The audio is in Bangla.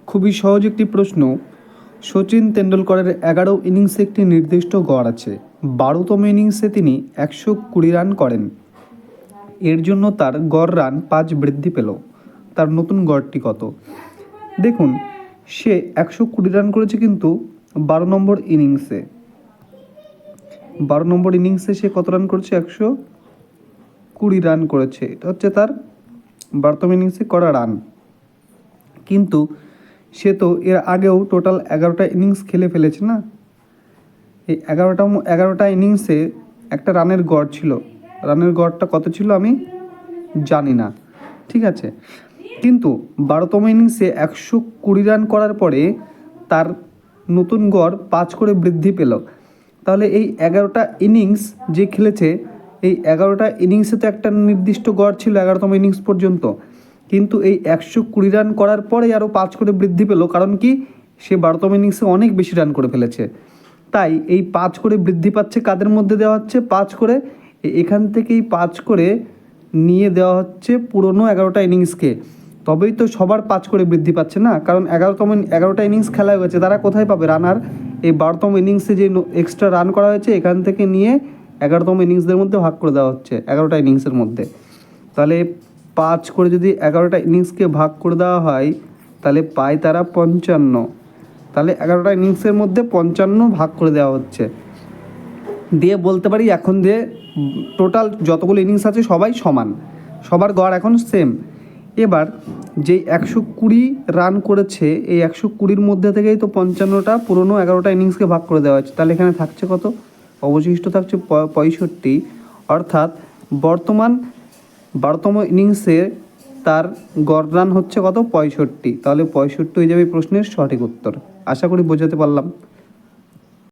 খুবই সহজ একটি প্রশ্ন। সচিন তেন্ডুলকরের 11 ইনিংসে একটি নির্দিষ্ট গড় আছে। 12তম ইনিংসে তিনি 120 রান করেন। এর জন্য তার গড় রান 5 বৃদ্ধি পেল। তার নতুন গড়টি কত? দেখুন, সে 120 রান করেছে কিন্তু 12 নম্বর ইনিংসে। 12 নম্বর ইনিংসে সে কত রান করেছে? 120 রান করেছে। এটা হচ্ছে তার 12তম ইনিংসে করা রান। কিন্তু সে তো এর আগেও টোটাল 11টা ইনিংস খেলে ফেলেছে না। এই 11টা ইনিংসে একটা রানের গড় ছিল। রানের গড়টা কত ছিল আমি জানি না, ঠিক আছে। কিন্তু 12তম ইনিংসে 120 রান করার পরে তার নতুন গড় 5 করে বৃদ্ধি পেল। তাহলে এই 11টা ইনিংস যে খেলেছে, এই 11টা ইনিংসে তো একটা নির্দিষ্ট গড় ছিল 11তম ইনিংস পর্যন্ত। কিন্তু এই 120 রান করার পরে আরও 5 করে বৃদ্ধি পেল। কারণ কি? সে 12তম ইনিংসে অনেক বেশি রান করে ফেলেছে। তাই এই 5 করে বৃদ্ধি পাচ্ছে কাদের মধ্যে দেওয়া হচ্ছে? 5 করে এখান থেকেই 5 করে নিয়ে দেওয়া হচ্ছে পুরনো 11টা ইনিংসকে। তবেই তো সবার 5 করে বৃদ্ধি পাচ্ছে না। কারণ 11টা ইনিংস খেলা হয়েছে, তারা কোথায় পাবে রানার? এই 12তম ইনিংসে যে এক্সট্রা রান করা হয়েছে এখান থেকে নিয়ে 11তম ইনিংসদের মধ্যে ভাগ করে দেওয়া হচ্ছে 11টা ইনিংসের মধ্যে। তাহলে 5 করে যদি 11টা ইনিংসকে ভাগ করে দেওয়া হয় তাহলে পায় তারা 55। তাহলে 11টা ইনিংসের মধ্যে 55 ভাগ করে দেওয়া হচ্ছে। দিয়ে বলতে পারি এখন যে টোটাল যতগুলো ইনিংস আছে সবাই সমান, সবার গড় এখন সেম। এবার যেই 120 রান করেছে, এই 120-র মধ্যে থেকেই তো 55টা পুরনো 11টা ইনিংসকে ভাগ করে দেওয়া হচ্ছে। তাহলে এখানে থাকছে কত? অবশিষ্ট থাকছে 65। অর্থাৎ বর্তমান 12তম ইনিংসে তার গড় রান হচ্ছে কত? 65। তাহলে 65 হয়ে যাবে প্রশ্নের সঠিক উত্তর। আশা করি বোঝাতে পারলাম।